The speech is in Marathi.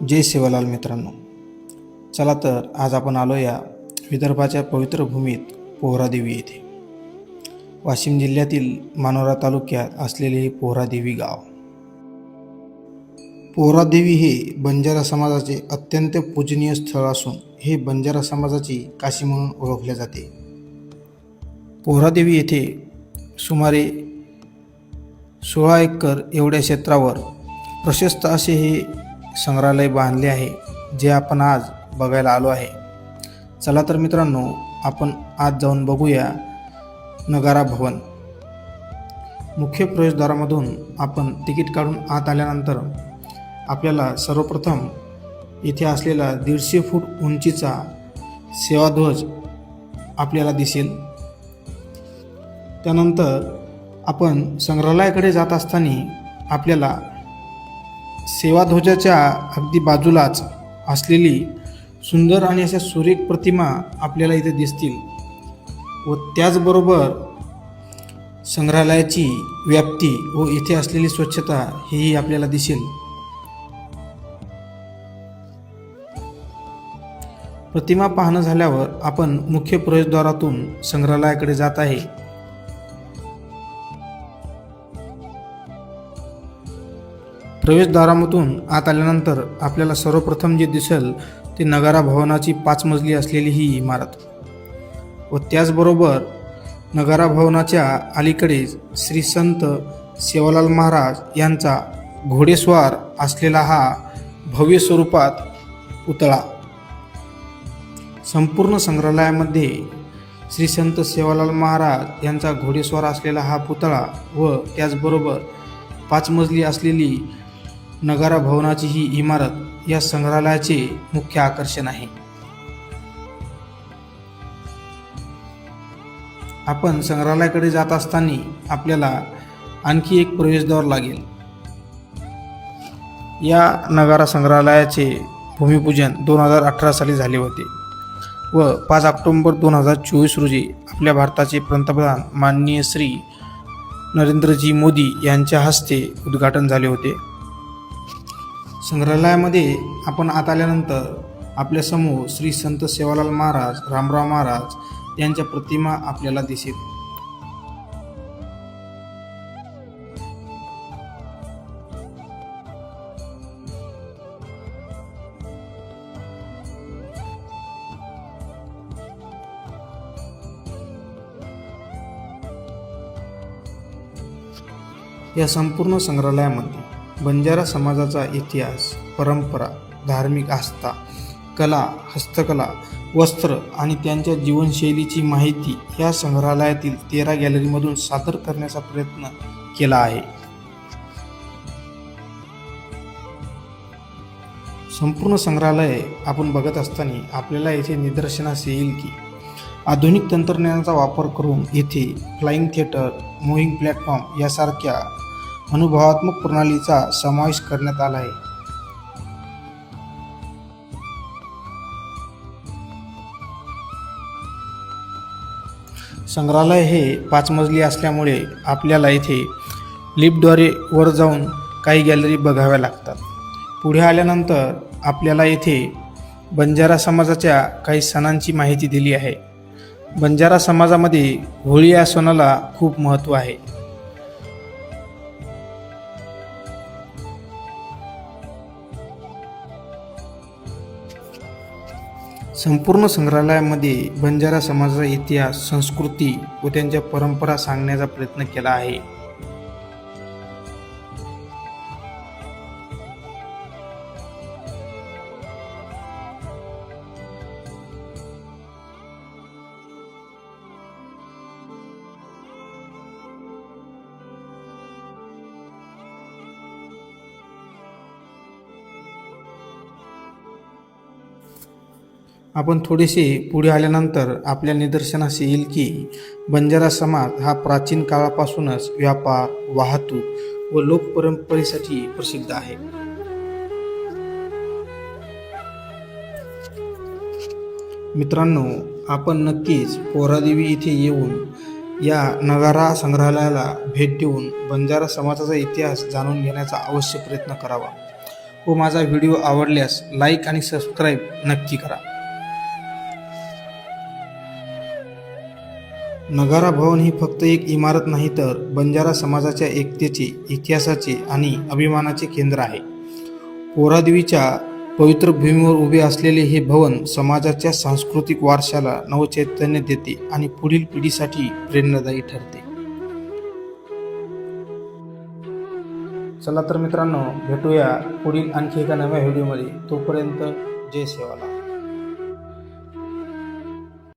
जय सेवालाल मित्रांनो, चला तर आज आपण आलो या विदर्भाच्या पवित्र भूमीत पोहरादेवी येथे. वाशिम जिल्ह्यातील मानोरा तालुक्यात असलेले हे पोहरादेवी गाव. पोहरादेवी हे बंजारा समाजाचे अत्यंत पूजनीय स्थळ असून हे बंजारा समाजाची काशी म्हणून ओळखले जाते. पोहरादेवी येथे सुमारे 16 एकर एवढ्या क्षेत्रावर प्रशस्त असे हे संग्रहालय बांधले आहे, जे आपण आज बघायला आलो आहे. चला तर मित्रांनो, आपण आज जाऊन बघूया नगारा भवन. मुख्य प्रवेशद्वारामधून आपण तिकीट काढून आत आल्यानंतर आपल्याला सर्वप्रथम इथे असलेला 150 फूट उंचीचा सेवाध्वज आपल्याला दिसेल. त्यानंतर आपण संग्रहालयाकडे जात असताना आपल्याला सेवाध्वजाच्या अगदी बाजूलाच असलेली सुंदर आणि अशा सुरेख प्रतिमा आपल्याला इथे दिसतील व त्याचबरोबर संग्रहालयाची व्याप्ती व इथे असलेली स्वच्छता हेही आपल्याला दिसेल. प्रतिमा पाहणं झाल्यावर आपण मुख्य प्रवेशद्वारातून संग्रहालयाकडे जात आहे. प्रवेशद्वारामधून आत आल्यानंतर आपल्याला सर्वप्रथम जे दिसेल ते नगारा भवनाची 5 मजली असलेली ही इमारत व त्याचबरोबर नगारा भवनाच्या अलीकडेच श्री संत सेवालाल महाराज यांचा घोडेस्वार असलेला हा भव्य स्वरूपात पुतळा. संपूर्ण संग्रहालयामध्ये श्री संत सेवालाल महाराज यांचा घोडेस्वार असलेला हा पुतळा व त्याचबरोबर 5 मजली असलेली नगारा भवनाची ही इमारत या संग्रहालयाचे मुख्य आकर्षण आहे. आपण संग्रहालयाकडे जात असताना आपल्याला आणखी एक प्रवेशद्वार लागेल. या नगारा संग्रहालयाचे भूमिपूजन 2018 साली झाले होते व 5 ऑक्टोबर 2024 रोजी आपल्या भारताचे पंतप्रधान माननीय श्री नरेंद्रजी मोदी यांच्या हस्ते उद्घाटन झाले होते. संग्रहालयामध्ये आपण आत आल्यानंतर आपल्यासमोर श्री संत सेवालाल महाराज, रामराव महाराज यांच्या प्रतिमा आपल्याला दिसेल. या संपूर्ण संग्रहालयामध्ये बंजारा समाजाचा इतिहास, परंपरा, धार्मिक आस्था, कला, हस्तकला, वस्त्र आणि त्यांच्या जीवनशैलीची माहिती या संग्रहालयातील 13 गॅलरीमधून सादर करण्याचा प्रयत्न केला आहे. संपूर्ण संग्रहालय आपण बघत असताना आपल्याला येथे निदर्शनास येईल की आधुनिक तंत्रज्ञानाचा वापर करून येथे फ्लाइंग थिएटर, मूव्हिंग प्लॅटफॉर्म यासारख्या अनुभवात्मक प्रणालीचा समावेश करण्यात आला आहे. संग्रहालय हे 5 मजली असल्यामुळे आपल्याला इथे लिफ्टद्वारे वर जाऊन काही गॅलरी बघाव्या लागतात. पुढे आल्यानंतर आपल्याला येथे बंजारा समाजाच्या काही सणांची माहिती दिली आहे. बंजारा समाजामध्ये होळी या सणाला खूप महत्त्व आहे. संपूर्ण संग्रहालयामध्ये बंजारा समाजाचा इतिहास, संस्कृती व त्यांच्या परंपरा सांगण्याचा प्रयत्न केला आहे. आपण थोडेसे पुढे आल्यानंतर आपल्या निदर्शनास येईल की बंजारा समाज हा प्राचीन काळापासूनच व्यापार, वाहतूक व लोकपरंपरेसाठी प्रसिद्ध आहे. मित्रांनो, आपण नक्कीच पोहरादेवी येथे येऊन या नगारा संग्रहालयाला भेट देऊन बंजारा समाजाचा इतिहास जाणून घेण्याचा अवश्य प्रयत्न करावा व माझा व्हिडिओ आवडल्यास लाईक आणि सबस्क्राईब नक्की करा. नगारा भवन ही फक्त एक इमारत नाही तर बंजारा समाजाच्या एकतेचे, इतिहासाचे आणि अभिमानाचे केंद्र आहे. पोरादेवीच्या पवित्र भूमीवर उभे असलेले हे भवन समाजाच्या सांस्कृतिक वारशाला नवचैतन्य देते आणि पुढील पिढीसाठी प्रेरणादायी ठरते. चला तर मित्रांनो, भेटूया पुढील आणखी एका नव्या व्हिडिओमध्ये. तोपर्यंत जय सेवालाल.